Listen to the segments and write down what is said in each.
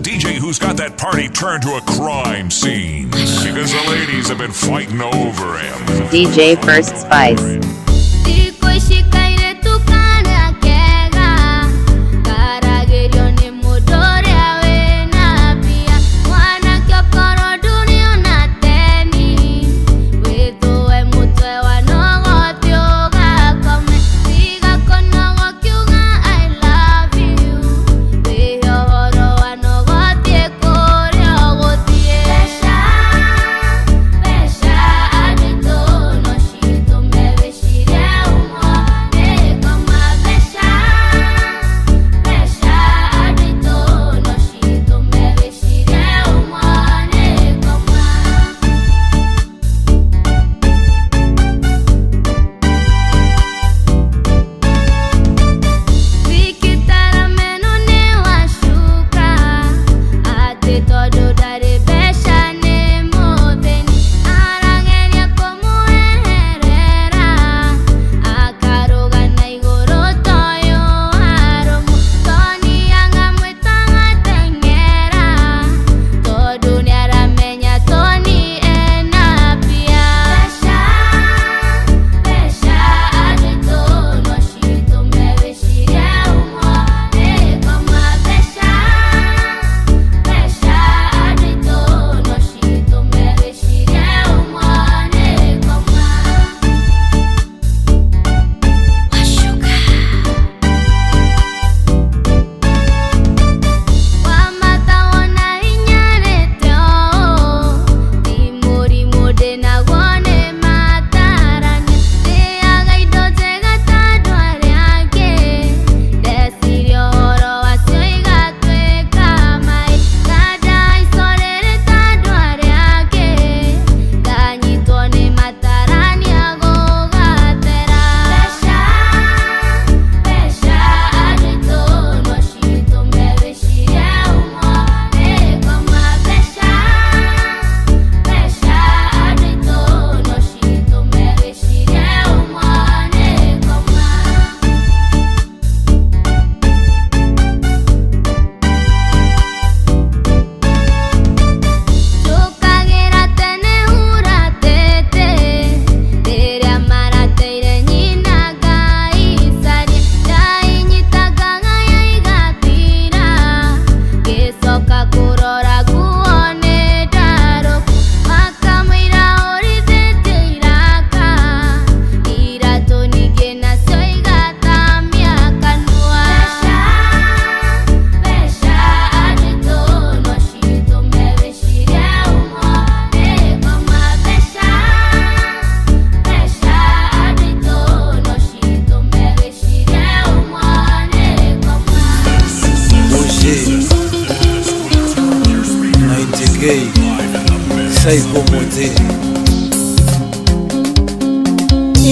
The DJ who's got that party turned to a crime scene because the ladies have been fighting over him. DJ First Spice.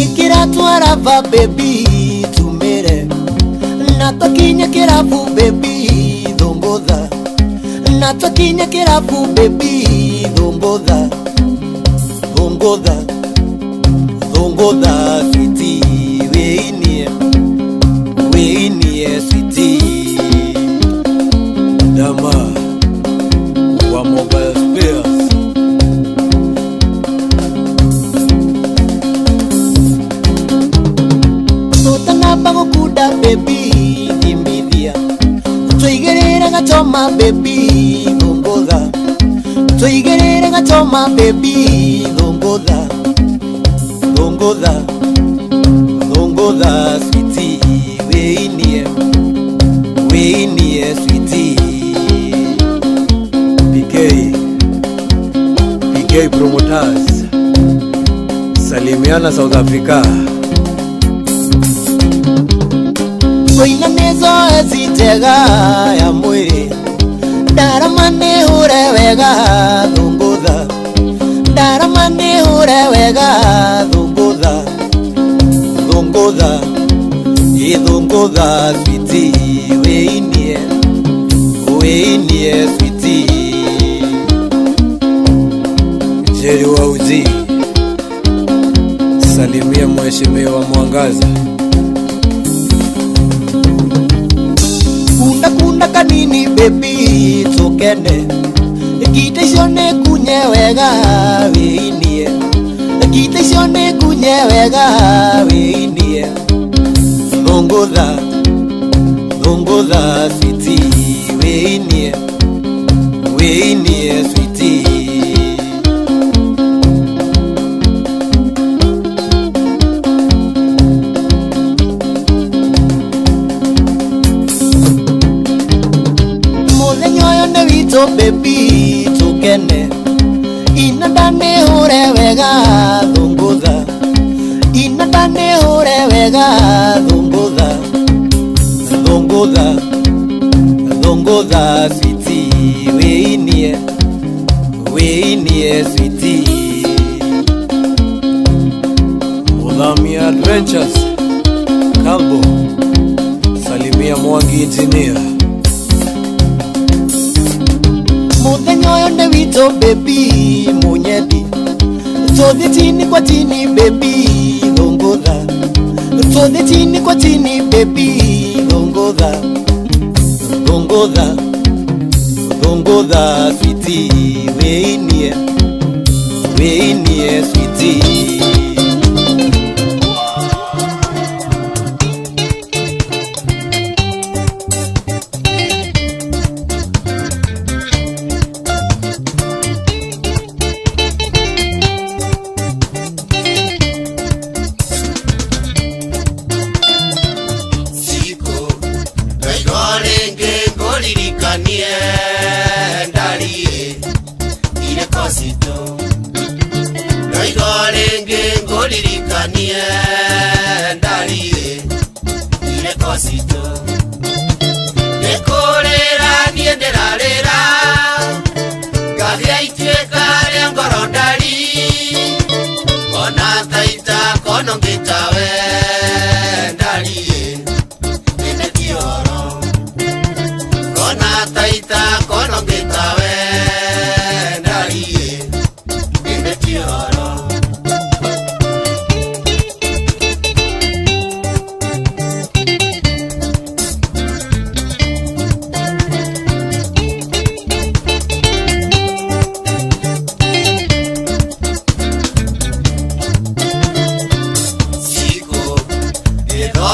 Ikiratuarava baby tumere natokinya kirafu baby dongoda natokinya kirafu baby dongoda dongoda dongoda sweetie weinie sweetie dama wa mobile spares bango kuda baby dimbidia toigerera gatoma baby dongoda toigerera gatoma baby dongoda dongoda dongoda sweetie weinie sweetie PK Promoters salimiana South Africa. Koina mezo ezitega ya mwiri Daramane hure wega dongoda Daramane hure wega dongoda Dongoda dongoda sweetie weinie sweetie Jerry Wauzi salimia mheshimiwa Mwangaza kanini baby tokene Kiteshone kunye wega weinie Kiteshone kunye wega weinie Dongoda sweetie weinie sweetie So baby tokene inadane hore wega dongoda sweetie weinie sweetie Mulami Adventures Kalbo Salimia Mwangi Engineer Mudenyoyo ne wito baby munyedi Todi tini kwa tini baby dongoda Todi tini kwa tini baby dongoda sweetie weinie sweetie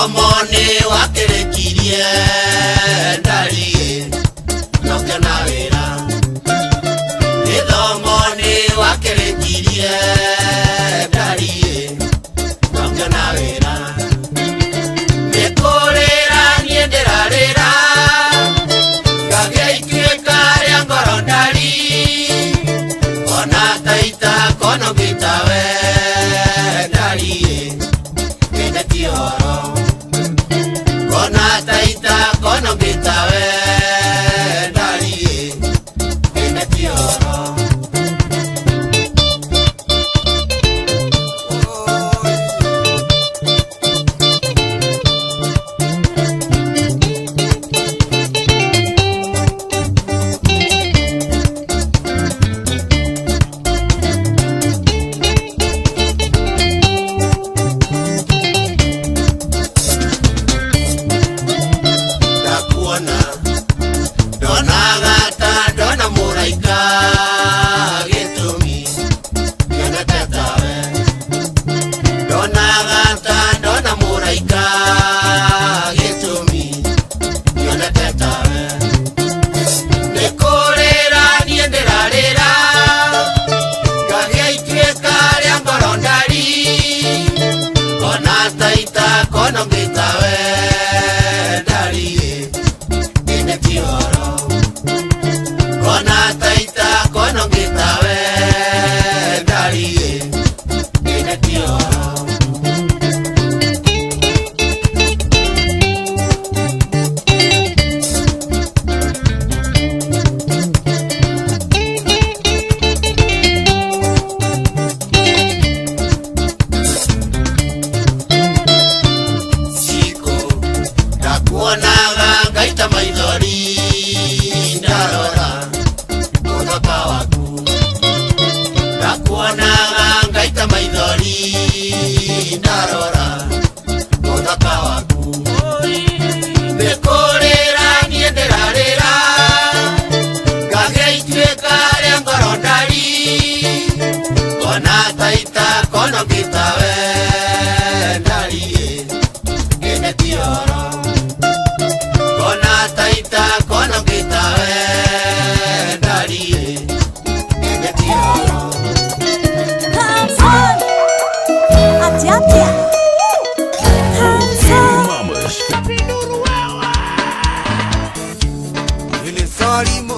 Omone wakerekirie ndari no kana wera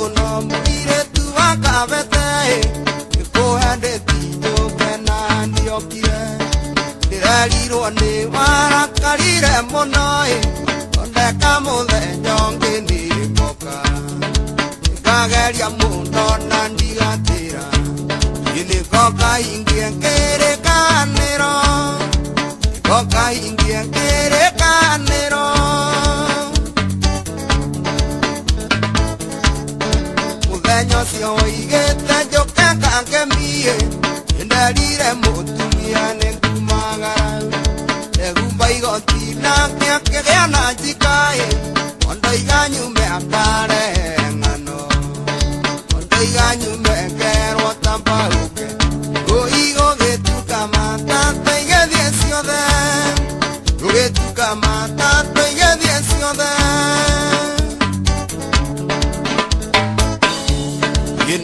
muno mwire tu wakabete ikuhende tito kena ndiokire ndirerirwo ni warakarire muno ondeka muthenya ũngĩ nĩngoka ngageria muno na ndigatĩra nĩngoka hingie kĩrĩkanĩro nĩngoka hingie kĩrĩkanĩro mũthenya ũcio ũigĩte njũke kangemie nĩnderire mũtumia nĩngumagara ndegumba igoti nake akĩgĩa na njikaĩ ondoiga nyume akarehe ng'ano ondoiga nyume ngerwo tambaũke ngũi gũgĩtuka matatũ igĩthiĩ ciothe gũgĩtuka matatũ igĩthiĩ ciothe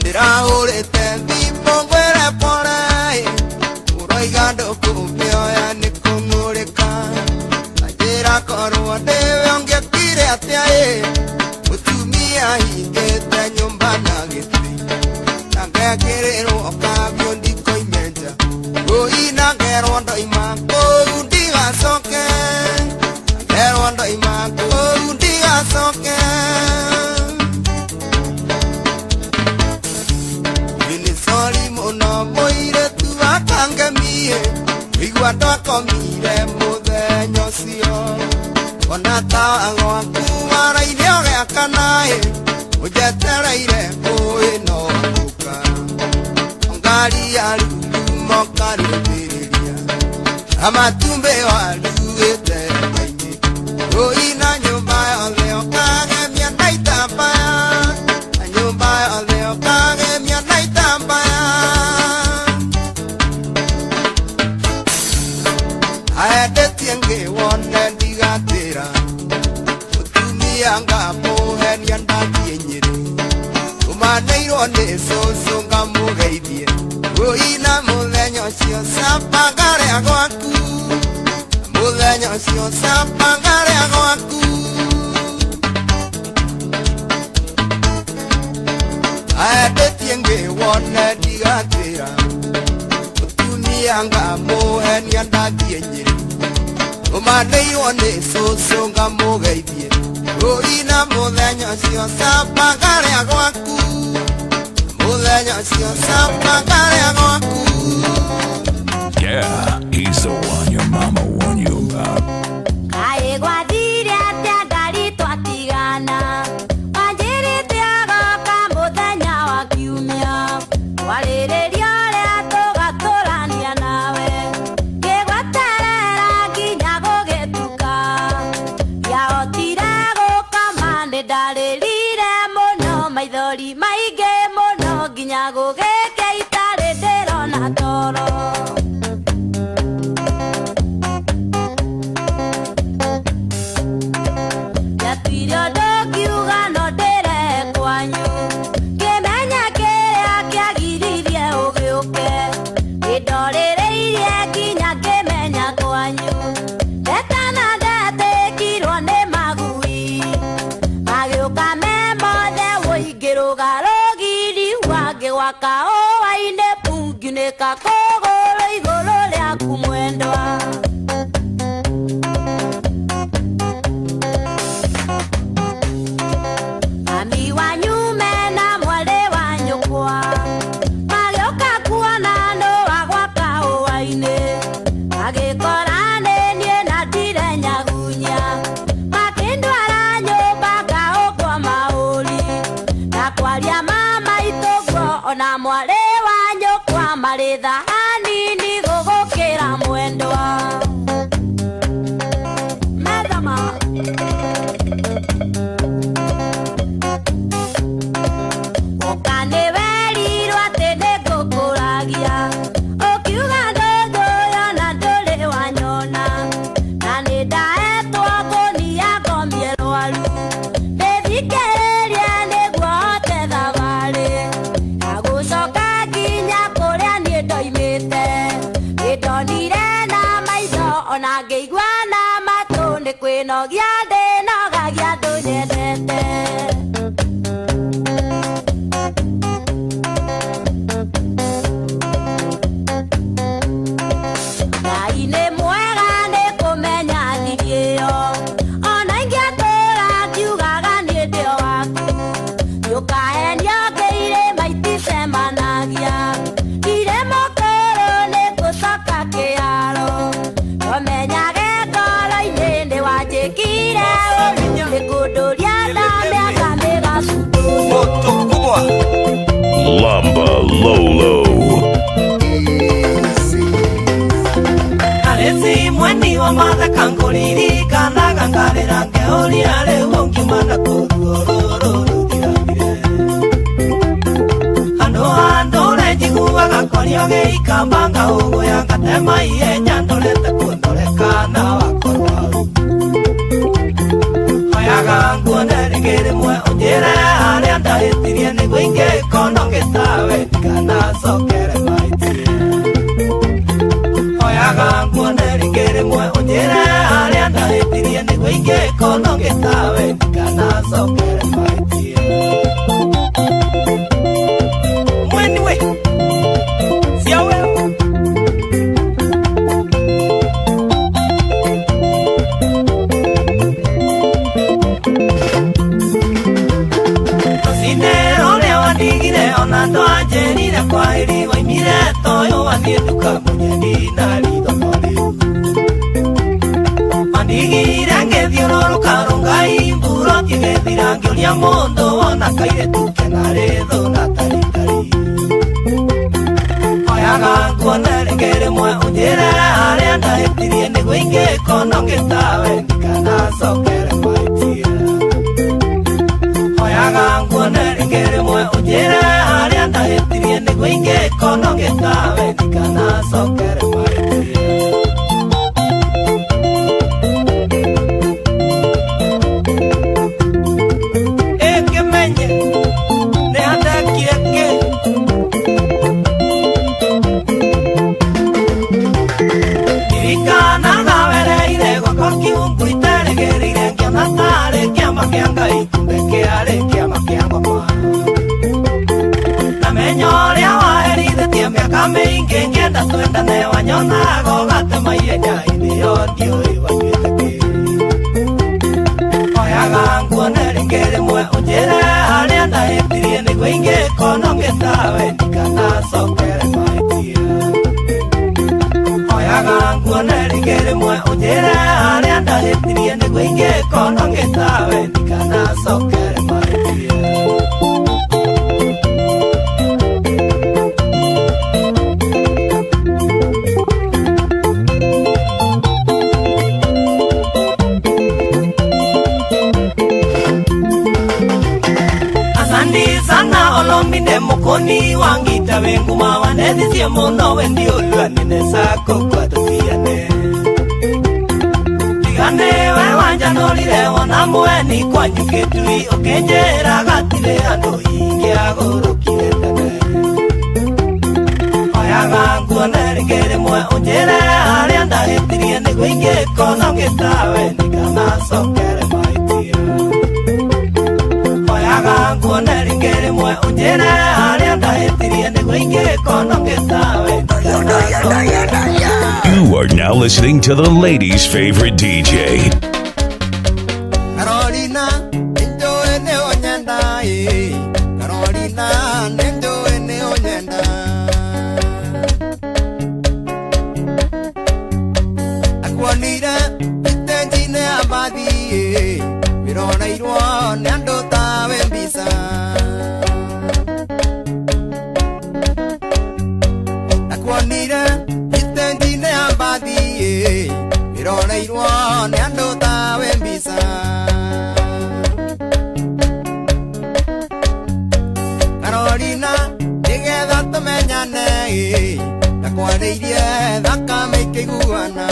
ndĩrahũrĩte thimũ ngwĩre pore ũroiga ndũkũngĩoya nĩ kũng'ũrĩka anjĩra korwo ndĩwe ũngĩkire atĩa mũtumia hingĩte nyũmba na gĩtĩ na ngekĩrĩrwo kabio ndikoime nja ngũi na ngerwo ndoima kũu ndigacoke ngerwo ndoima kũu ndigacoke sori muno mũirĩtu akangemie igua ndakomire mũthenya ũcio ona tawa gwaku wara-inĩ ũgĩakanaĩ ũnjetereire ngũĩ no ngũka ngari ya rurumo karũthĩrĩria na matumbĩ warugĩte maingĩ ngũi na nyũmba yothe ũkagemia na itambaya na nyũmba yothe ũkagemia na itambaya aendetie ngĩwone ndigatĩra mũtumia ngamũhenia ndathiĩ Nyĩrĩ ũmanĩirwo nĩ cũcũ ngamũgeithie ngũi na mũthenya ũcio camba ngarĩa gwaku mũthenya ũcio camba ngarĩa gwaku aendetie ngĩwone ndigatĩra mũtumia ngamũhenia ndathiĩ Nyĩrĩ ũmanĩirwo nĩ cũcũ ngamũgeithie ngũi na mũthenya ũcio camba ngarĩa gwaku mũthenya ũcio camba ngarĩa gwaku. Yeah, he's the one your mama warned you about. Kaĩ gwathire atĩa ngari twatigana wanjĩrĩte agoka mũthenya wa kiumia warĩrĩria ũrĩa tũgatũrania nawe ngĩgweterera nginya gũgĩtuka yahotire gũka mande ndarĩrire mũno maithori maingĩ mũno nginya gũgĩkĩa itarĩ ndĩrona toro yatuire ndũngiuga no ndĩre kwanyu ngĩmenya kĩrĩa kĩagiririe ũgĩũke gĩndorĩrĩirie nginya ngĩmenya kwanyu ndetana ndetĩkirwo nĩ magui magĩũka me mothe wũingĩrũga rũgiri wangĩ waka ũwainĩ pungunĩka kũgũrũ igũrũ rĩaku mwendwa mami wanyu mena mwarĩ wa nyũkwa magĩũka kuona nũwa gwaka ũwainĩ magĩkora nĩ niĩ na ndire nyagunya makĩndwara nyũmba ngaũkwo maũri na kwaria mamaitũguo ona mwarĩ wa nyũkwa marĩ tha hanini gũgũkĩra mwendwa methama ũka nĩ werirwo atĩ nĩngũkũragia ũkiuga ndũnjũĩ ona ndũrĩ wanyona na nĩ ndahetwo ngũnia ngomie rwaru ndĩthikĩrĩrie nĩguo hote thabarĩ ya gũcoka nginya kũrĩa niĩ ndoimĩte nĩndonire na maitho ona ngĩigua na matũ nĩ kwĩnogia ndĩnogagia ndũnyendete mirange oli ale wonki mana kuruoro diragire ando le jiguwa gakorio ge ikambanga ugo ya katema iye nyandole te kundole kana wakorwa oyaga ngone rigere mwe ojere ale anda etirie ne gwinge kono getawe kana sokere maiti oyaga ngone rigere mwe ojere ale anda etirie ne gwinge kono getawe kana sokere maiti mwenwe siawe Onando ajerire kwa iri waimire toyo wathietuka munyeni na ritho nori mandigire ngethioruruka rungai mburo tigethira ngioria mundu wona kaire tuke na ritho na tarikari oyaga nguone ringere mwe unjire aria ndahitirie niguo ingikono ngitawe ndikana cokere maitie oyaga nguone ringere mwe unjire aria ndahitirie niguo ingikono ngitawe ndikana cokere maitie ekemenye ne andakieke irikana gawereire gwakwa kiungu iteregereire ngiona tarĩ kĩama kĩa Ngai kumbe kĩarĩ kĩama kĩa ngoma namenya ũrĩa waherithĩtie mĩaka mĩingĩ ngĩenda twendane wanyonaga ũgatema ihenya ithio ndiũĩ wanyuĩte kĩ oyaga nguone rĩngĩ rĩmwe ũnjĩre harĩa ndahĩtirie nĩguo ingĩkono ngĩtawe ndikanacokere mahĩtia oyaga nguone rĩngĩ rĩmwe ũnjĩre harĩa ndahĩtirie nĩguo ingĩkono ngĩtawe ndikanacokere mahĩtia sana olominde mukoni wangita wenguma wanethicie muno wendi uluanine sako kwatutiane tigane we wanjanorire wona mweni kwanyukitui ukenjera gatire andu ingiagurukire tene oyaga nguone rĩngĩ rĩmwe ũnjĩre harĩa ndahĩtirie nĩguo ingĩkono ngĩtawe ndikanacokere mahĩtia oyaga nguone rĩngĩ rĩmwe ũnjĩre harĩa ndahĩtirie nĩguo ingĩkono ngĩtawe ndikanacokere. You are now listening to the ladies' favorite DJ. Carolina, enjoy ne onyenda Carolina, enjoy ne onyenda Akwanira, itengine abadi Mirona irwa, nando tawe mbisa Akwanira, itengine abadi Mirona irwa, nando tawe mbisa Carolina, nigetha tumenyane Nakwanĩirie thakame ikĩiguana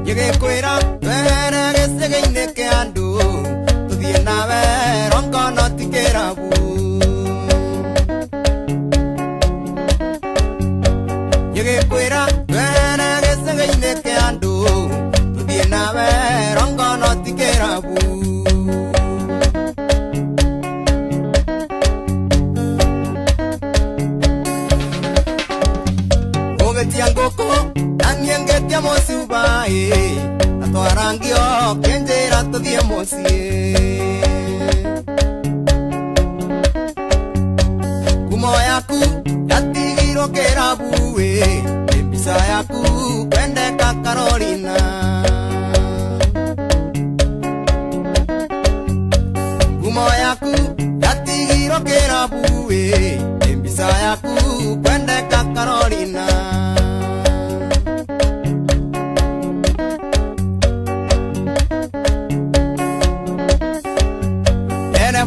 Ngĩkwĩra were gĩcĩgĩ-inĩ kĩa andũ tũthiĩ nawe rongono ti kĩrabu Ngĩkwĩra were gĩcĩgĩ-inĩ kĩa andũ tũthiĩ nawe rongono ti kĩrabu Ũgĩtia ngũkũ nanie ngĩtia mũcuba atwarangio kĩnjĩra tũthiĩ mũciĩ Ngumo yaku yatigirwo kĩrabu mbica yaku kwendeka Carolina Ngumo yaku yatigirwo kĩrabu mbica yaku kwendeka Carolina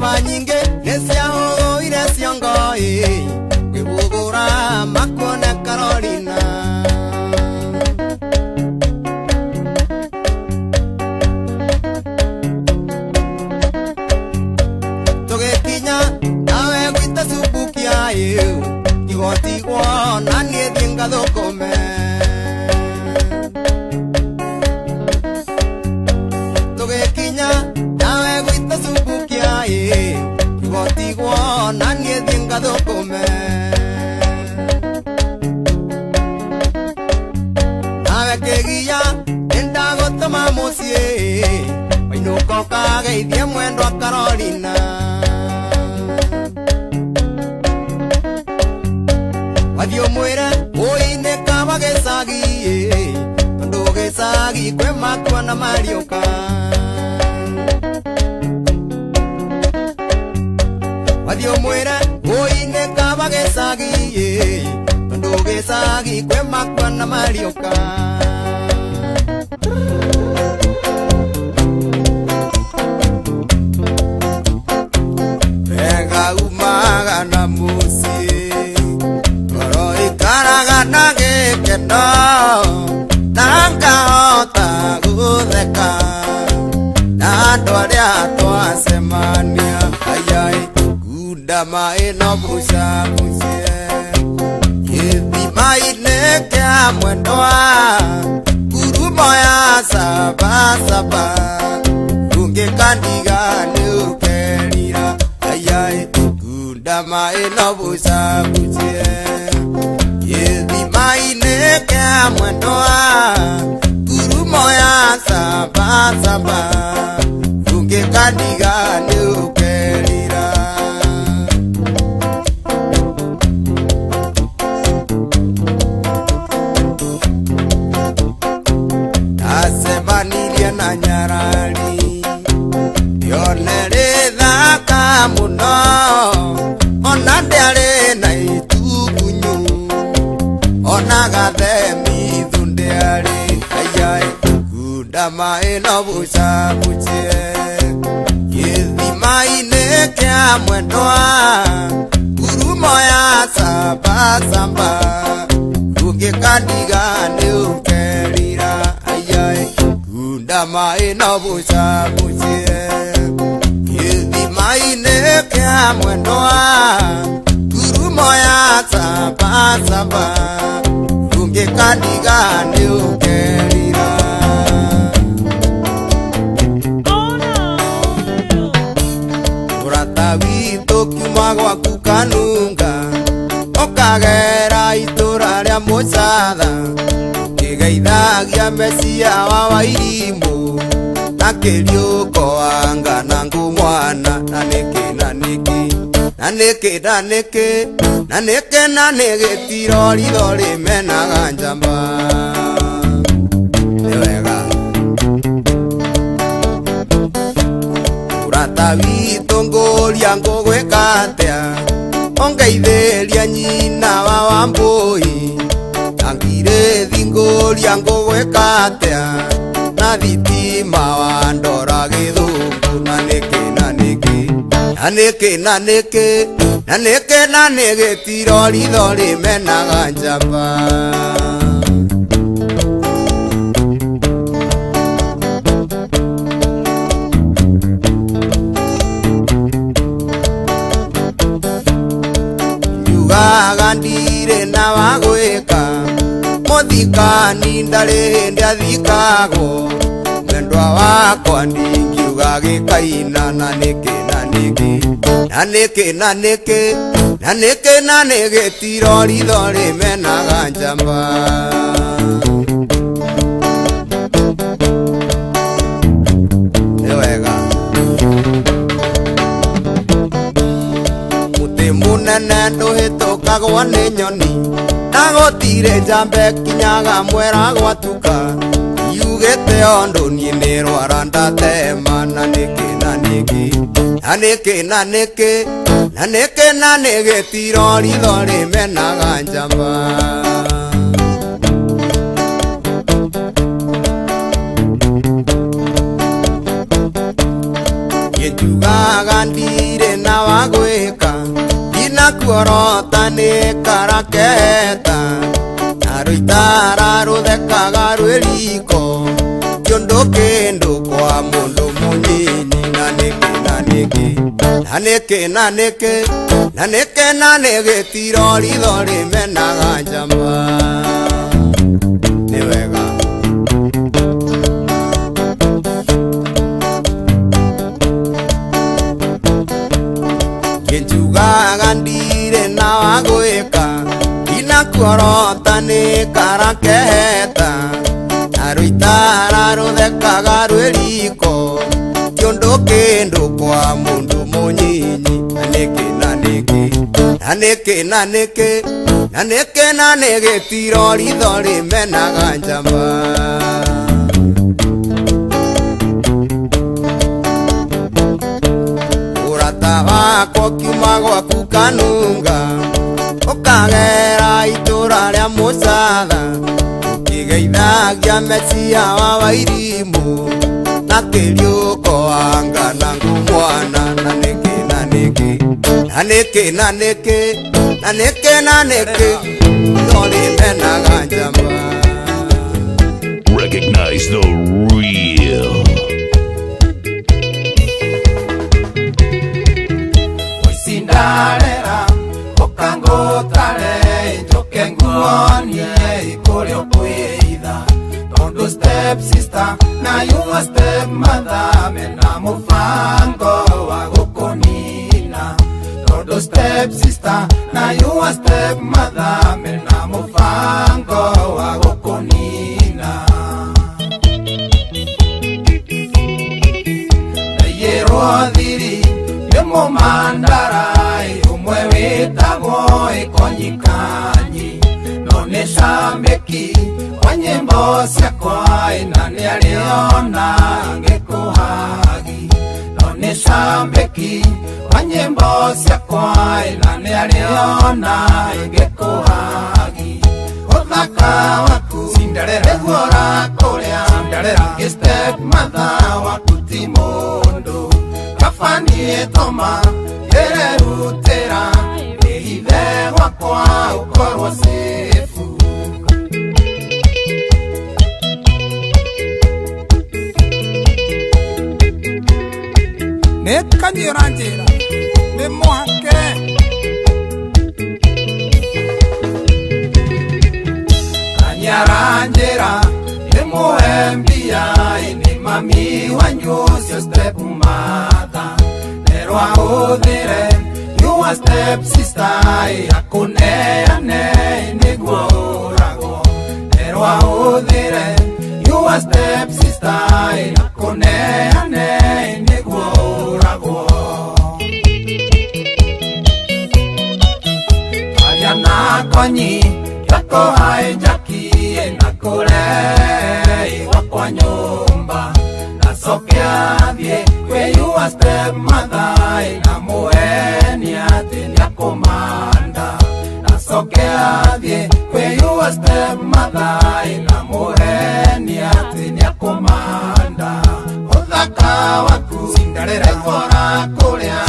Njaba nyingi nesiahoire siongoi Kwibugura makuone Carolina Togekinya nawe gwita subukia Igotigwo nanie thinga thukome Togekinya nawe gwita subukia Igotigwo nanie thinga thukome Nawe kegia enda gotoma mucie Wainuko kageithie mwendwa Carolina Wathio mwire uine kama gesagi Tondu gesagi kwe makwa na marioka Wathio mwire uine kama gesagi Tondu gesagi kwe makwa na marioka Vega umaga na musi Nage keno Nanga hota gutheka Nando aria twasemania Ayai Kudama ino busha bushie Yithima ine kia mwendwa Kurumo ya saba saba Runge kandiga ni ukerira Ayai Kudama ino busha bushie Maine kia mwendwa Kurumo ya saba saba Runge kandiga ni ukerira Tasebanirie na nyarari Yonere thaka muno Ona ndiare na itugunyu Onaga themi thundeari Ayai Kudama ino busha buchie Yithima ine kia mwendwa Kurumo ya saba saba Runge kandiga ni ukerira Ayai Kudama ino busha buchie Yithima ine kia mwendwa Kurumo ya saba saba Runge kandiga ni ukerira Urata wito kiuma gwaku kanunga Okagera itura ria mucatha Kigeithagia mecia wa Wairimu Na kiriuko wanga na ngumwana Na niki na niki Na niki tirori thori menaga njamba Niwega Urata wito nguria ngugwika atia Ongeithĩria nyina wa Wambui Angire nguria ngugwika atia Na thitima wa ndora gĩthũngũ Na nĩkĩ tirori thori menaga njamba Nyugaga ndire na wagwĩka Mũthikani ndarĩ hĩndĩ athikagwo Mwendwa wakwa ndingiuga gĩkaina Na nĩkĩ tirori thori menaga njamba Niwega Mũtĩ mũnene ndũhĩtũkagwo nĩ nyoni Na gũtirĩ njamba kinyaga mwera gwatuka Yugĩte ondũ niĩ nĩ rwara ndatema Na nĩkĩ tirori thori menaga njamba Njugaga ndire na wagwika ina kuorota ni karaketa na ruitara ruthekaga rwiriko tiondo kindu kwa mundu munyinyi na niki tirori thori menaga njamba ni wega njugaga ndire na wagwika ina kuorota ni karaketa na ruitara ruthekaga rwiriko tiondo kindu kwa mundu munyinyi na niki tirori thori menaga njamba urata wako kiuma gwaku kanunga ukagera itura ria mucatha ukigeithagia mecia wa wairimu na kiriuko wanga na ngumwana na niki thori menaga njamba. Recognize the real. Cinderella, okangotare, njoke nguonie ikurio kwitha. Tondu step sister, na you a step mother, mena mufango wa gukunina. Tondu step sister, na you a step mother, mena mufango wa gukunina. Yero thiri mumandarai umwe witagwo ikonyikanyi no nĩ cambĩki wa nyĩmbo ciakwa na nĩ arĩona ngĩkũhagi no nĩ cambĩki wa nyĩmbo ciakwa na nĩ arĩona ngĩkũhagi ũthaka waku nĩguo ũrakũrĩa step mother waku ti mũndũ kafanie toma ererutera ehithe wakwa ukorwo sefu nekanyira njira ni muhake kanyara njira ni muhembia ni mami wanyucio step mother nerwa uthire you a step sister akuneane niguo uragwo nerwa uthire you a step sister akuneane niguo uragwo ariana konyi yako haijaki nakure wakwa nyumba nasokea thie kwe you a step mother na mueni ati nyakomanda nasokea thie kwe you a step mother na mueni ati nyakomanda uthaka waku Cinderella kora kuria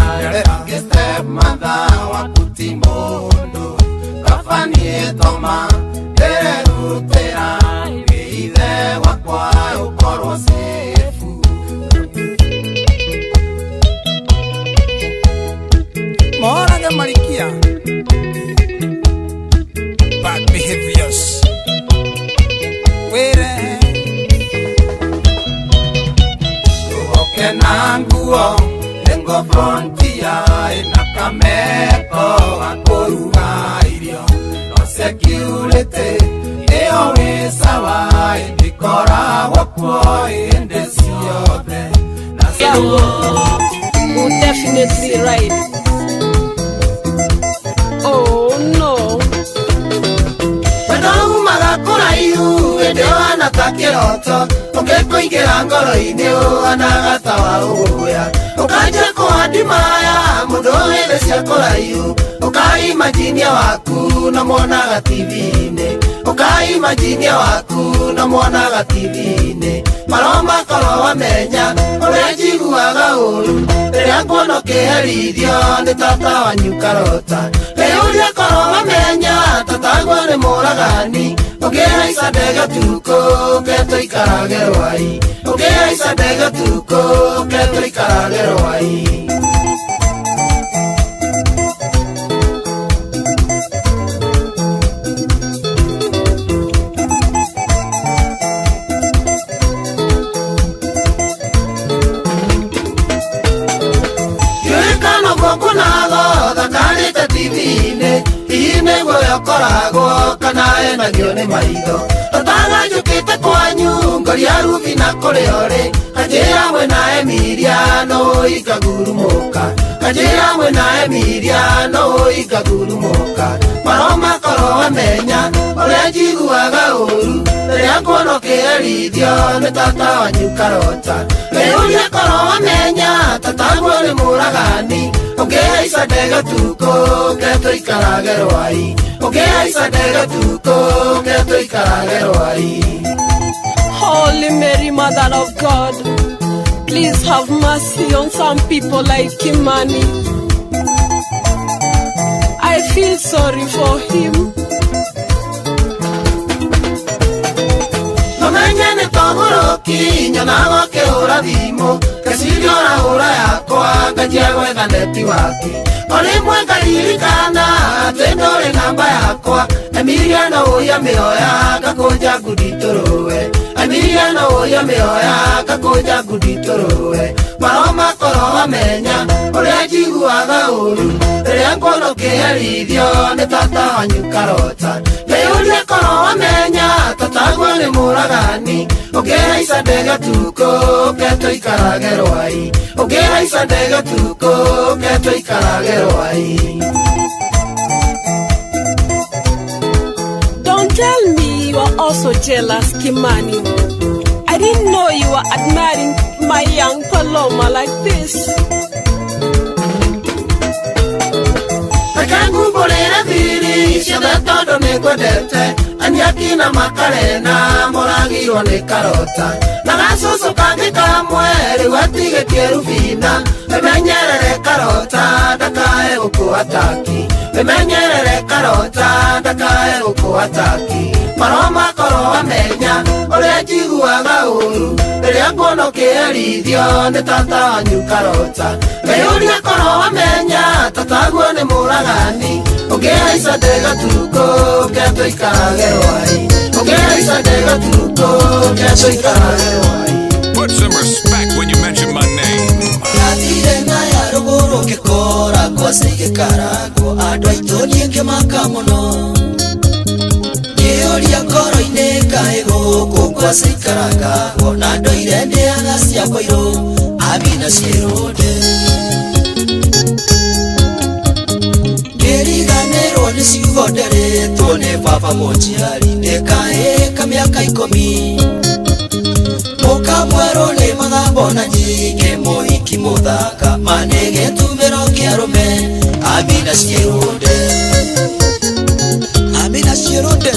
step mother waku ti mundu kafanie toma erutera eithe wakwa ukorwo sefu mora de malikia bad behaviors were uoke na nguo nengo frontia na kameko akoruga irio no security eo we sawa indikora wakwo ende siothe na you're definitely right. Oh no. Wena umaga kuraihu ende wana takiroto ukekuingira ngoro-ini uhanaga ta wa uguya ukanja kuandimaya mundu wethe cia kuraihu ukaimajinia waku na mwonaga TV-ini ukaimajinia waku na mwonaga TV-ini maroma korwo wamenya uria njiguaga uru Rĩrĩa nguona ũkĩherithio nĩ tata wanyu Karota, rĩũria korwo wamenya tataguo nĩ mũragani, ũngĩhaica ndege tuko ke tũikarage rwai, ũngĩhaica ndege tuko ke tũikarage rwai. Koragwo kana enagio nĩ maitho ũtananjũkĩte kwanyu ngoria rubi na kũrĩa ũrĩ kanjĩra mwĩna Emilia no ikagurumũka, kanjĩra mwĩna Emilia no ikagurumũka. Maro makorwo wamenya ũrĩa njiguaga ũru rĩrĩa nguona ũkĩherithio nĩ tata wanyu Karota, rĩũria korwo wamenya tataguo nĩ mũragani, ũngĩhaica ndege tuko ke tũikarage rwai, ũngĩhaica ndege tuko ke tũikarage rwai. Holy Mary, Mother of God, please have mercy on some people like Kimani. I feel sorry for him. Mamenye nĩ togũrũki nyonaga ũkĩhũra thimũ, ngeciria ũrahũra yakwa nganjia gwetha netiwaki, o rĩmwe ngaririkana atĩ ndũrĩ namba yakwa. Emilia no ũya mĩoya ngakũnja ngundi tũrũwe, Emilia no ũya mĩoya ngakũnja ngundi tũrũwe. Maro makorwo wamenya ũrĩa njiguaga ũru rĩrĩa nguona ũkĩherithio nĩ tata wanyu Karota, rĩũria korwo wamenya tataguo nĩ mũragani, ũngĩhaica ndege tuko ke tũikarage rwai, ũngĩhaica ndege tuko ke tũikarage rwai. Don't tell me you are also jealous, Kimani. I didn't know you were admiring my young Paloma like this. Akangumbũrĩre thiri ciothe tondũ nĩngwendete, anyaki na makarena mũragirwo nĩ Karota, na gacũcũ kangĩ kamwe rĩu atigĩtie Rubina. Wĩmenyerere Karota ndakae gũkũataki, wĩmenyerere Karota ndakae gũkũataki. Maro makorwo wamenya ũrĩa njiguaga ũru rĩrĩa nguona ũkĩherithio nĩ tata wanyu Karota, rĩũria korwo wamenya tataguo nĩ mũragani, ũngĩhaica ndege tuko ke tũikarage rwai, ũngĩhaica ndege tuko ke tũikarage rwai. Put some respect when you mention my name. Yathire na yarũgũrũ ngĩkora ngwacĩ igĩkarangwo, andũ aitũ niĩ ngĩmaka mũno, ngĩũria ngoro-inĩ kaĩ gũkũ ngwacĩ ikarangagwo na ndũire ndĩaga cia Koirũ Amina Ciĩrũnde. Ngĩriganĩrwo nĩ ciugo nderĩtwo nĩ baba mũnjiari ndĩkahĩka mĩaka 10, mũka mwerũ nĩ magambo na nyingĩ mũhiki mũthaka manĩge tumĩro kĩarũme Amina Ciĩrũnde, Amina Ciĩrũnde.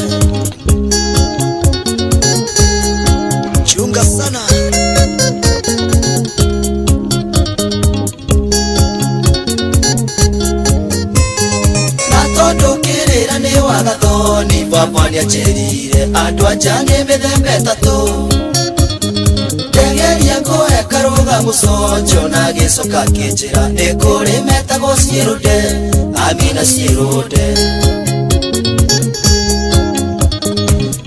Chunga sana. Na tondũ kĩrĩra nĩ wagathoni baba nĩanjĩrire andũ anja nĩ mĩthemba ĩtatũ, ndegeria ngũhe karũga mũconjo na gĩcoka kĩnjĩra nĩ kũrĩ metagwo Ciĩrũnde, Amina Ciĩrũnde.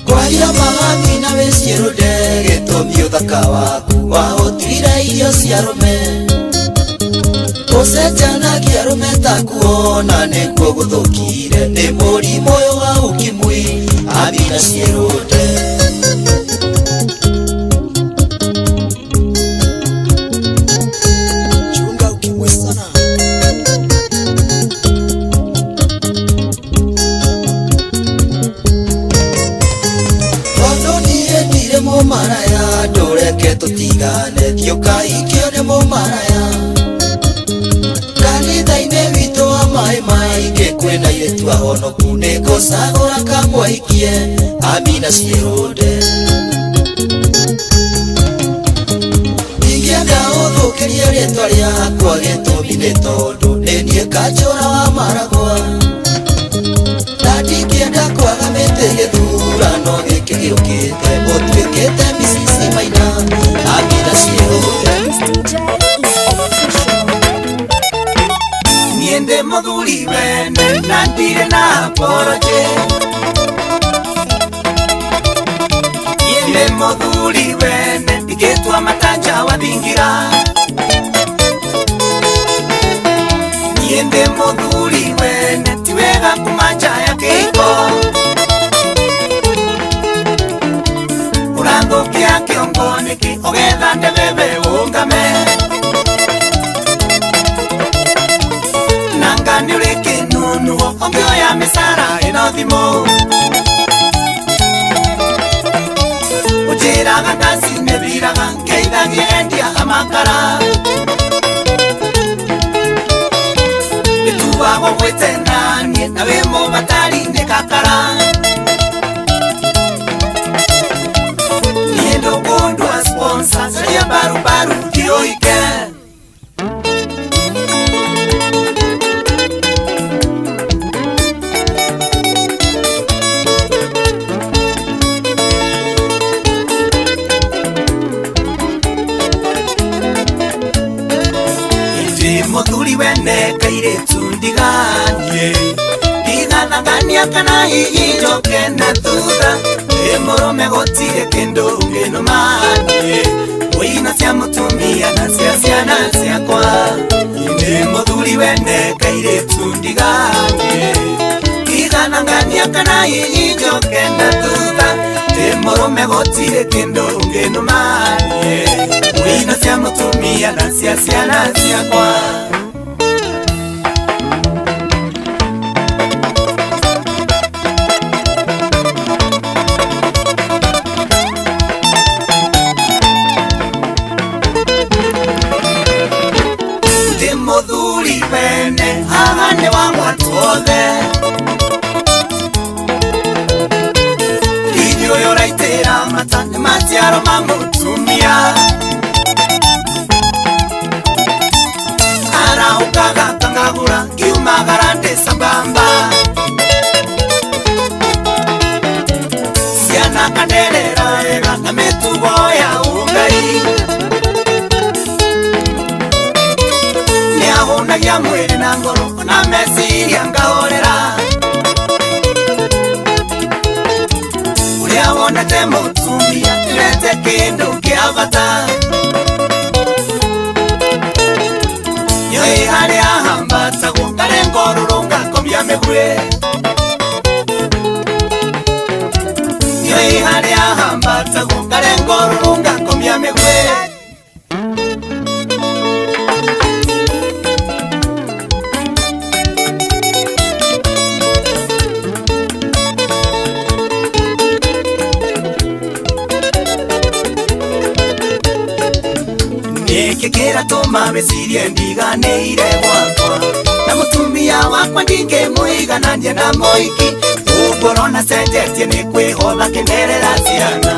Kwaria mahami na wĩ Ciĩrũnde gĩtũmi ũthaka waku wahũtire irio cia arũme, ũcenjanagia arũme takuona nĩguo gũthũkire nĩ mũrimũ ũyũ wa UKIMWI, Amina Ciĩrũnde. Chunga UKIMWI sana. Mũmaraya ndũreke tũtigane, gĩũka ikio nĩ mũmaraya. Kanitha-inĩ witũ wa maĩ maingĩ kwĩna airĩtu ahonoku, nĩngũcagũra kamwe ikie Amina Ciĩrũnde. Ingĩenda ũthũke Cokerie rĩtwa rĩakwa gĩtũmi nĩ tondũ nĩ niĩ kanjũra wa Maragwa na ndingĩenda kwaga mĩtĩ gĩthurano gĩkĩ gĩũkĩte mũtuĩkĩte Mrs. Maina Amina ciĩhũte niĩ ndĩ mũthuri wene na ndirĩ na poroje niĩ ndĩ mũthuri wene ndingĩtua matanja wa thingira niĩ ndĩ mũthuri wene ti wega kumanja ya kĩhiko ũrathũkia kĩongo nĩkĩ ũgetha ndebebe ũngame nanga nĩ ũrĩ kĩnunuo ũngĩoya mĩcara ĩno thimũ ũnjĩraga ndaci nĩ thiraga ngeithagie endia amakara nĩtuagwo gwĩte naniĩ na wĩ mũbatari-inĩ kakara niĩ ndũkũndua sponsor caria barubaru kĩũike mũthuri wene kairĩtu ndiganie ndigathagania kana hihi njoke na thutha ĩ mũrũme gũtirĩ kĩndũ ngĩnũmanie mũino cia mũtumia na cia ciana ciakwa nĩ mũthuri wene kairĩtu ndiganie ndigathagania kana hihi njoke na thutha ĩ mũrũme gũtirĩ kĩndũ ngĩnũmanie mũino cia mũtumia na cia ciana ciakwa mũthuri wene haha nĩ wangwa tuothe ithuĩ ũyũ ũraitĩra mata nĩ maciaro ma mũtumia araũkaga kangagũra ngiumagara ndĩ sambamba ciana kanderera wega na mĩtugo ya ũngai nĩahũnagia mwĩrĩ na ngoro na meciria ngahorera ũrĩa wonete mũtumia nĩrete kĩndũ kĩa bata nĩoĩ harĩa hambatagwo ngarenga ũrũrũ ngakomia mĩguĩ nĩoĩ harĩa hambatagwo ngarenga ũrũrũ ngakomia mĩguĩ kĩkĩra tũma mecirie ndiganĩire gwakwa na mũtumia wakwa ndingĩmũiganania na mũiki ũngorona cenjetie nĩ kwĩhotha kĩmerera ciana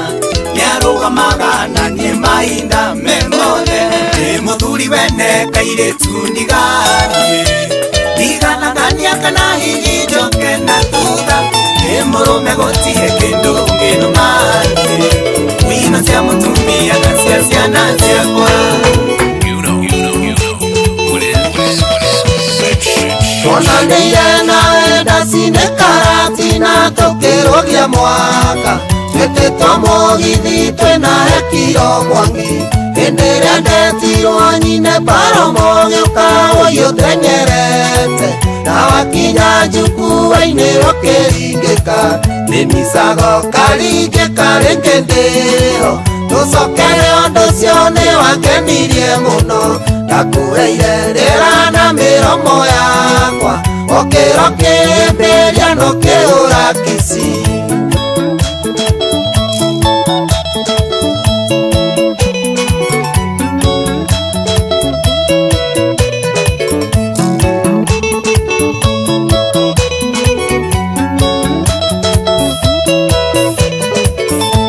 nĩarũgamaga na niĩ mahinda me mothe ndĩ mũthuri wene kairĩtu ndiganie ndiganagania kana hihi njoke na thutha ndĩ mũrũme gũtirĩ kĩndũ ngĩnũmanie wino cia mũtumia na cia ciana ciakwa Tuonanĩire nawe ndaci-inĩ karati na tũkĩrũgia mwaka twĩtĩtwo mũgithi twĩna hekiro mwangi hĩndĩ ĩrĩa ndetirwo nyine mbaro mũgĩũka ũyũ ũtenyerete na wakinya njukua-inĩ ũkĩringĩka nĩmicago karingĩka rĩngĩ ndĩho tũcokere ũndũ ũcio nĩ wangenirie mũno ndakuheire rĩera na mĩromo yakwa ũkĩro kĩmbĩria nũkĩũra kici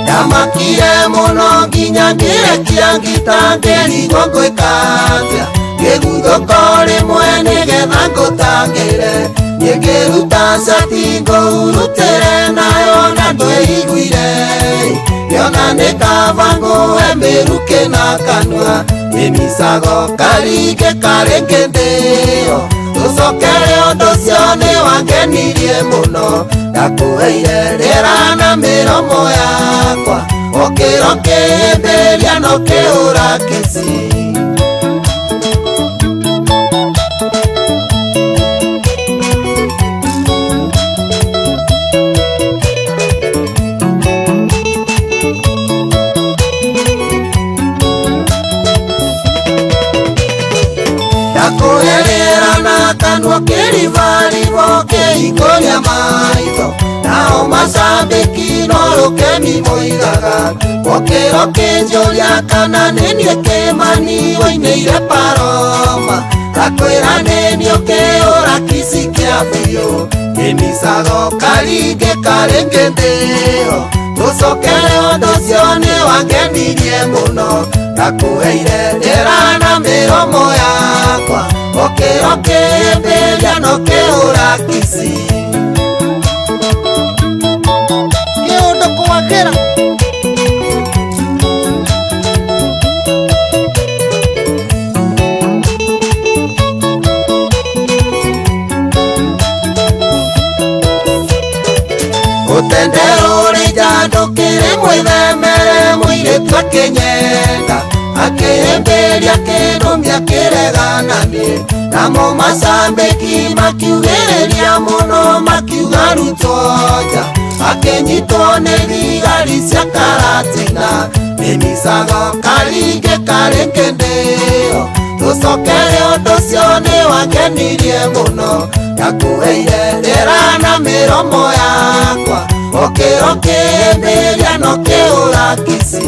ndamakire mũno nginya ngĩrekia ngĩtangĩrigwo ngwĩka atĩa ngĩguthũka rĩmwe nĩgetha ngũtangĩre ngĩruta cati ngũrutĩre nayo na ndwĩiguire yona nĩ kaba ngũhe mĩrukĩ na kanua ĩmicago karingĩ karĩngĩ ndĩyo tũcokere ũndũ ũcio nĩ wangenirie mũno ndakuheire rĩera na mĩromo yakwa okĩro kĩhĩmbĩria no kĩũra kĩci ndakuherera na kanua kĩribaribo kĩhingũria maitho nao macambĩki no rũkemi moigaga okĩro kĩnjũria kana nĩniĩ Kĩmani woinĩire Paroma gakwĩra nĩniĩ ũkĩũra kici kĩa biũ kĩmicago karingĩ karĩngĩ ndĩyo tũcokere ũndũ ũcio nĩ wangenirie mũno ndakuheire rĩera na mĩromo yakwa okĩro kĩhĩmbĩria no kĩũra kici kĩũndũ kwagĩra ũtenderũ rĩ njandũkĩre mwĩthemere mũirĩtu akĩnyenda akĩhĩmbĩria kĩndũmia kĩregananie namo macambĩki makiugĩrĩria mũno makiuga rutwo nja akĩnyitwo nĩ thigari cia Karatina ĩmicago karingĩ karĩngĩ ndĩyo tũcokere ũndũ ũcio nĩ wangenirie mũno ndakuheire rĩera na mĩromo yakwa okĩro kĩhĩmbĩria no kĩũra kici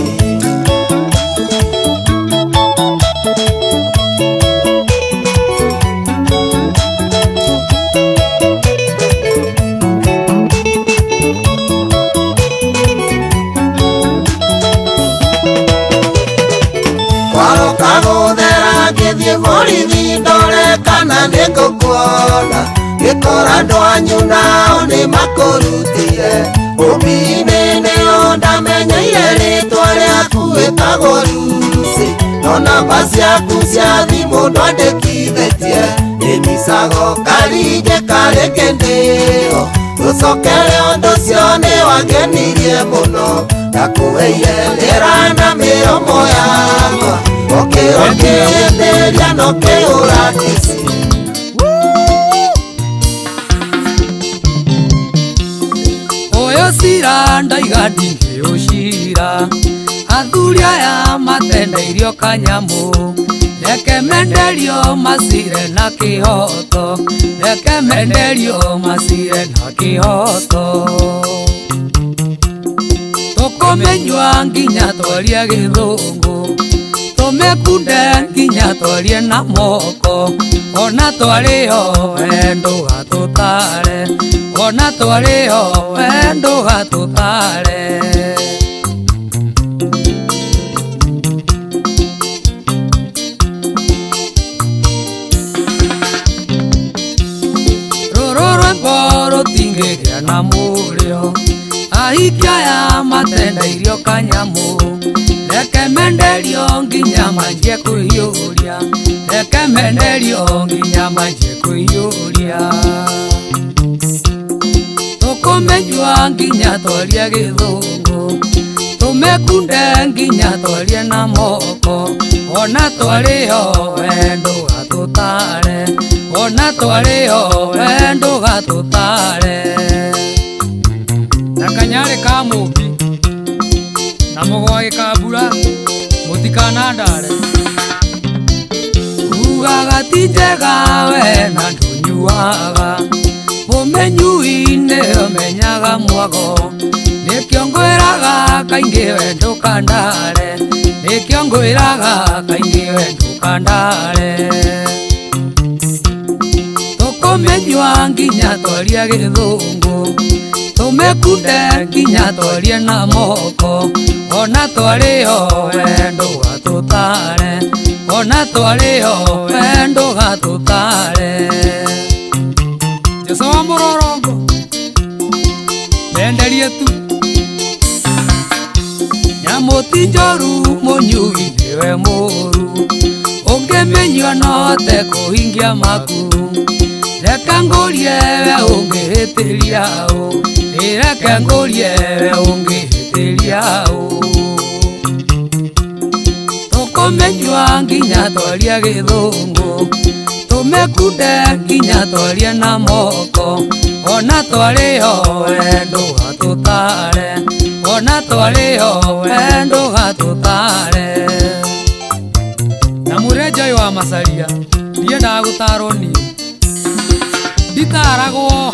ngĩthiĩ borithi ndore kana nĩngũkuona ngĩkora andũ anyu nao nĩmakũrutire ũmbi-inĩ nĩyo ndamenyeire rĩtwa rĩaku wĩtagwo Lucy no namba ciaku cia thimũ ndwandĩkithĩtie ĩmicago karingĩ karĩngĩ ndĩyo tũcokere ũndũ ũcio nĩ wangenirie mũno ndakuheire rĩera na mĩromo yakwa okĩro kĩhĩmbĩria no kĩũra kici ũyũ cira ndaiga ndingĩũcira athuri aya matendeirio kanyamũ reke menderio macire na kĩhoto reke menderio macire na kĩhoto tũkũmenywa nginya twarie gĩthũngũ tũmekunde nginya twarie na moko ona twarĩho wendo gatũtare ona twarĩho wendo gatũtare rũrũ rwĩmbo rũtingĩgĩa na mũrĩo ahiki aya matendeirio kanyamũ reke menderio nginya manjie kwĩyũria reke menderio nginya manjie kwĩyũria tũkũmenywa nginya twarie gĩthũngũ tũmekunde nginya twarie na moko ona twarĩho wendo gatũtare ona twarĩho wendo gatũtare na kanyarĩ ka mũmbi na mũgwagĩ ka mbura mũtikanandare ugaga ti njega we na ndũnyuaga mũmenyui-inĩ ũmenyaga mwago nĩkĩo ngwĩraga kaingĩ we ndũkandare nĩkĩo ngwĩraga kaingĩ we ndũkandare tũkũmenywa nginya twarie gĩthũngũ tumekunde nginya twarie na moko ona twari ho wendo gatutare ona twari ho wendo gatutare Jesu wa Mororongo menderie tu Nyamuti njoru munyugi niwe muru ungimenywa no te kuhingia makuru reka ngurie we ungihitiria u reka ngurie we ungihitiria u tukumenywa nginya twaria githungu tumekunde nginya twarie na moko ona twari ho wendo gatutare ona twari ho wendo gatutare na mureja wa masaria ndienda gutaro ni nditaragwo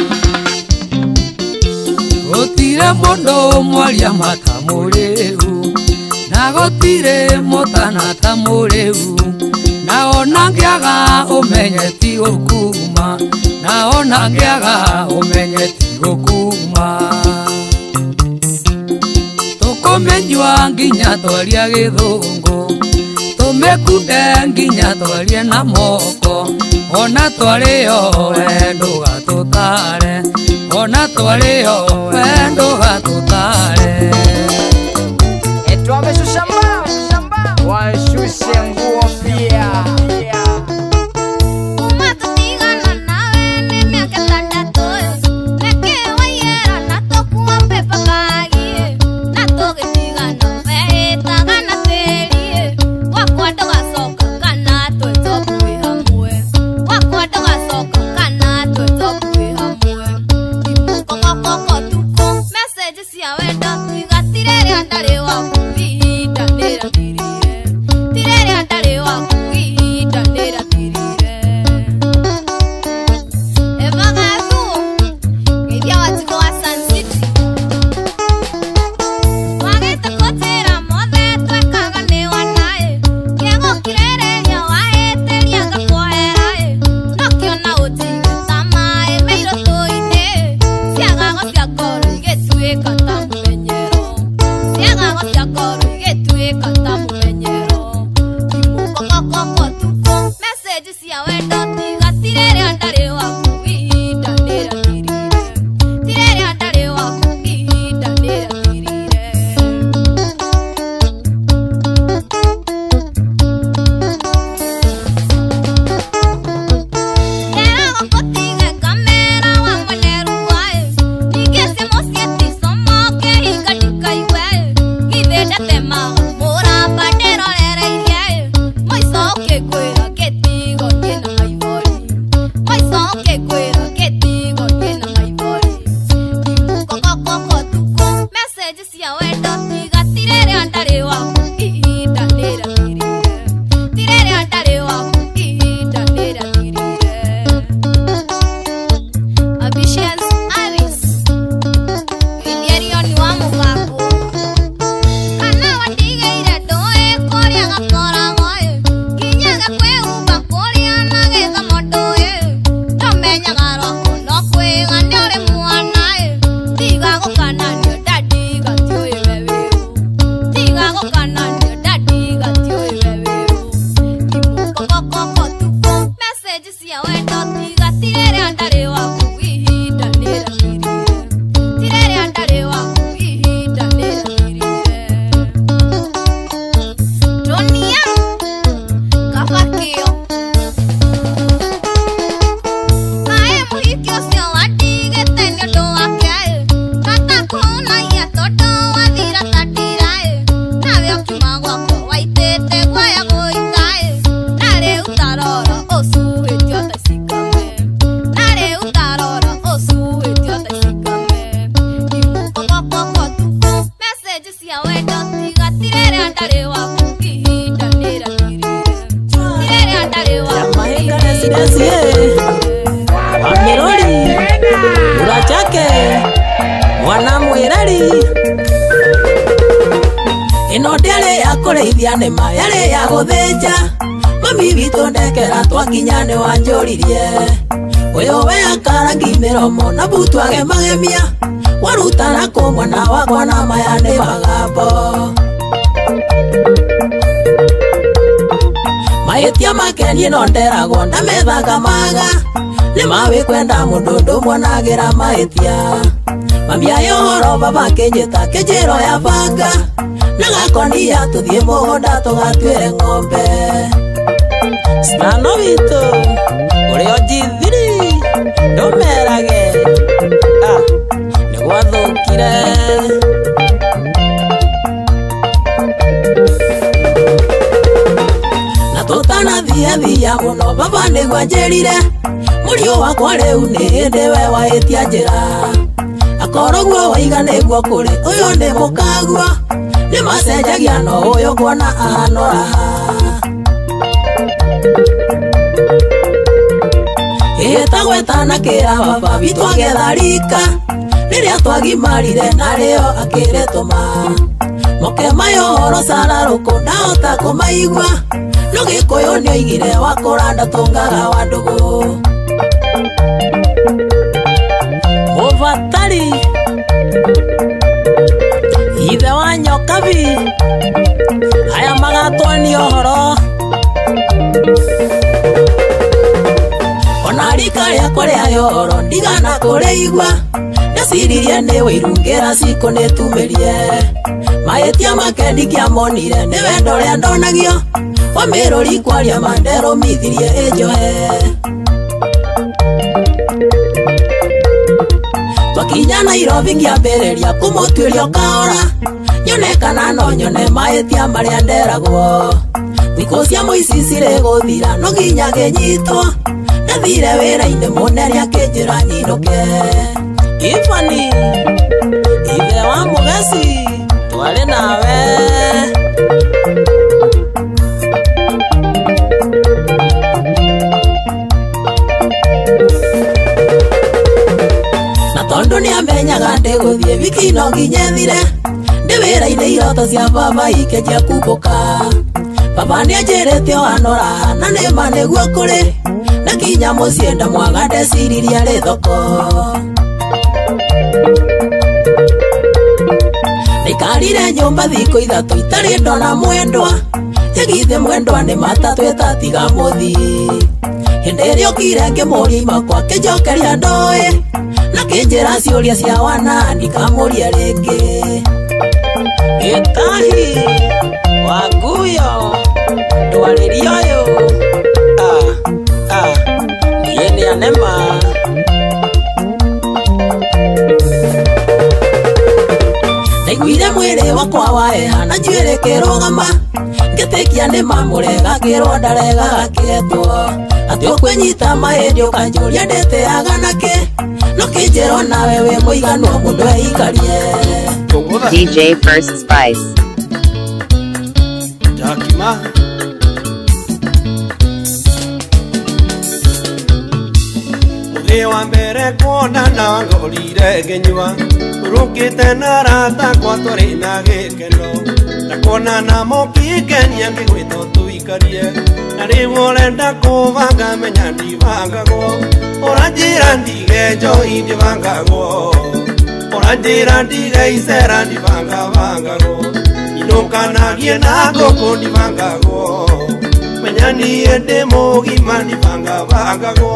gutire mundu mwaria matamuriu na gutire mutana tamuriu na ona ngiaga umenyeti gukuma na ona ngiaga umenyeti gukuma tukumenywa nginya twaria githungu tumekunde nginya twarie na moko ona twari ho wendo gatutare ona twari ho wendo gatutare Wameshusha mbao washushe nguo pia. Nema yale ya guthinja mami witu ndekera twakinyane wanjuririe uyo we akarangi miromo na butu agemagemia warutana kũ mwana wakwa na maya nĩ magambo mahĩtia makenie no nderagwo ndamethanga maga nĩ mawĩ kwenda mũndũ ndũmuonagĩra mahĩtia mami ayo ũhoro baba kĩnyĩta kĩnjĩro ya banga na gakonia tũthiĩ mũgũnda tũgatuĩre ng'ombe Stano witũ ũrĩa njithiri ndũmerage nĩ gwathũkire na tũtanathia mũno baba nĩguo njĩrire mũriũ wakwa rĩu nĩ hĩndĩ we wahĩtia njĩra akorwo guo waiga nĩguo kũrĩ ũyũ nĩ mũkaguo nĩ macenjagia no ũyũ kuona ahano raha Gwetana kĩra baba bitũ agetha rika rĩrĩa twagimarire narĩo akĩrĩtũma moke mayo ũhoro cararũkũ ndahota kũmaigua no gĩkũyũ nĩoigire wakũra ndatũngaga wa ndũgũ mũbatari ithe wa nyokabi aya magatwonia ũhoro Onarika rĩakwa rĩa yoro ndigana kũrĩigua ndaciririe nĩ wĩirungĩra cikũ nĩtumĩrie mahĩtia make ndingĩamonire nĩ wendo ũrĩa ndonagio wa mĩrũri kwaria mandero mithirie ĩnjohe twakinya Nairobi ngĩambĩrĩria kũmũtuĩria kahora nyone kana no nyone mahĩtia marĩa nderagwo thikũ cia mũici cirĩgũthira no nginya ngĩnyitwo Nathire wĩra-inĩ mũnene akĩnjĩra nyinũke Ifani ithe wa mũgeci twarĩ nawe na tondũ nĩamenyaga ndĩgũthiĩ wiki no nginya thire ndĩ wĩra-inĩ iroto cia baba ikĩnjia kumbũka baba nĩanjĩrĩte ohanora na nĩma nĩguo kũrĩ na kinya mũciĩ ndamwaga ndeciririe arĩ thoko nĩikarire nyũmba thikũ ithatũ itarĩ ndona mwendwa ĩgithe mwendwa nĩ matatũ ĩtatiga mũthi hĩndĩ ĩrĩa ũkire ngĩmũria imakwa kĩnjokeria ndoĩ na kĩnjĩra ciũria cia wana ndikamũria rĩngĩ gĩtahi wa nguyo ndwarĩria ũyũ niĩ nĩanema naiguire mwĩrĩ wakwa waheha na njuĩrĩ kĩrũgama ngĩtĩkia nĩmamũrega kĩrwo ndaregaga kĩetwo atĩ ũkwĩnyita mahĩndĩ ũkanjũria ndĩtĩaga nakĩ no kĩnjĩro nawe wĩ mũiganu mũndũ eikarie DJ First Spice Jakima Mũthĩ wa mbere kuonana ngorire ngĩnyua Rũkĩte na rata kwa tũrĩ na gĩkeno na kuonana mũkĩngenia ngĩgwĩta tũikarie na rĩu ũrenda kũbanga menya ndibangagwo ũranjĩra ndige njohi ndibangagwo ũranjĩra ndige icera ndibangabangagwo inũkanagie na ngũkũ ndibangagwo menya niĩ ndĩ mũgima ndibangabangagwo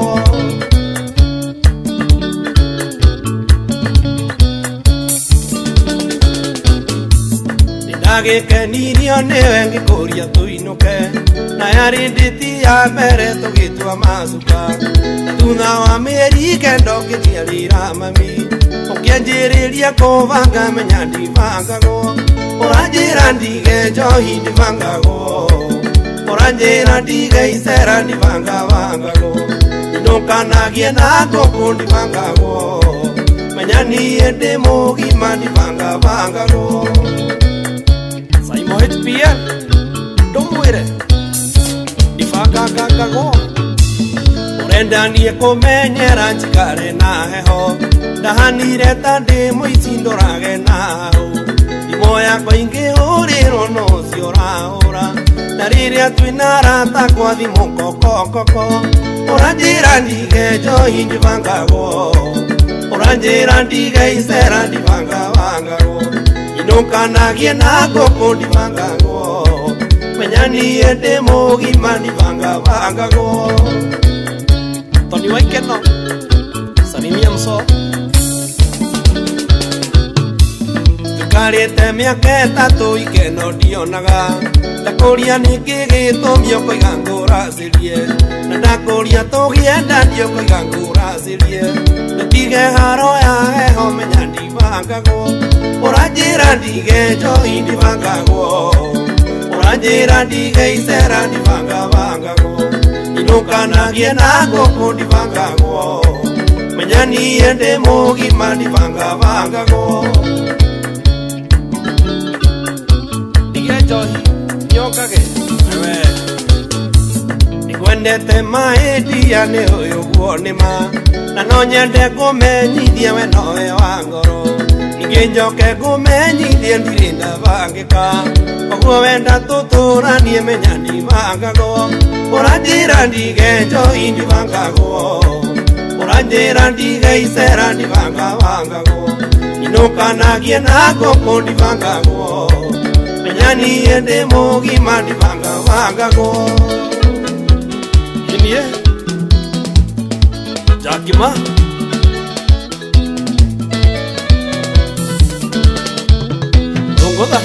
Nagĩkenirio nĩwe ngĩkũria tũinũke na yarĩ ndĩti ya mbere tũgĩtua macuka na thutha wa mĩeri kenda ũkĩniarĩra mami ũkĩanjĩrĩria kũbanga menya ndibangagwo ũranjĩra ndige njohi ndibangagwo ũranjĩra ndige icera ndibangabangagwo inũkanagie na ngũkũ ndibangagwo menya niĩ ndĩ mũgima ndibangabangagwo Saimo HPL ndũmwĩre ndibangagwo ũrenda niĩ kũmenyera njikare na heho ndahanire ta ndĩ mũici ndũrage naũ thimo yakwa ingĩhũrĩrwo no ũcio ũrahũra na rĩrĩa twĩna rata kwa thimũ kokokoko ũranjĩra ndige njohi ndibangagwo Uranjira ndigeicera ndibangabangagwo inukanagie na ngũkũ ndibangagwo menya niĩ ndĩ mũgima ndibangabangagwo Tony Waikeno salimia mso tukarĩte mĩaka ĩtatũ ikeno ndionaga ndakũria ningĩ gĩtũmi ũkoiga ngũracĩrie na ndakũria tũgĩenda ndiokoiga ngũracĩrie nĩtige haro ya heho menya ndibangagwo ũranjĩra ndige njohi ndibangagwo ũranjĩra ndige icera ndibangabangagwo inũkanagie na ngũkũ ndibangagwo menya niĩ ndĩ mũgima ndibangabangagwo ndige njohi nyongage ewe nĩkwendete mahĩndia nĩ ũyũ guo nĩma na no nyende ngũmenyithie we nowe wa ngoro ningĩ njoke ngũmenyithie ndirĩ ndabangĩka koguo wenda tũtũranie menya ndibangagwo ũranjĩra ndige njohi ndibangagwo ũranjĩra ndige icera ndibangabangagwo inũkanagie na ngũkũ ndibangagwo menya niĩ ndĩ mũgima ndibangabangagwo inie Jakima Dongoda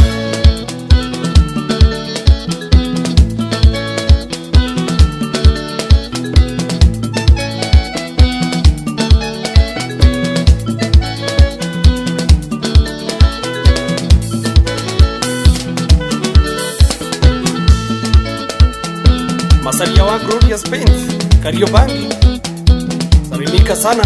Masalia wa Glorious Paints Kariobangi Salimika sana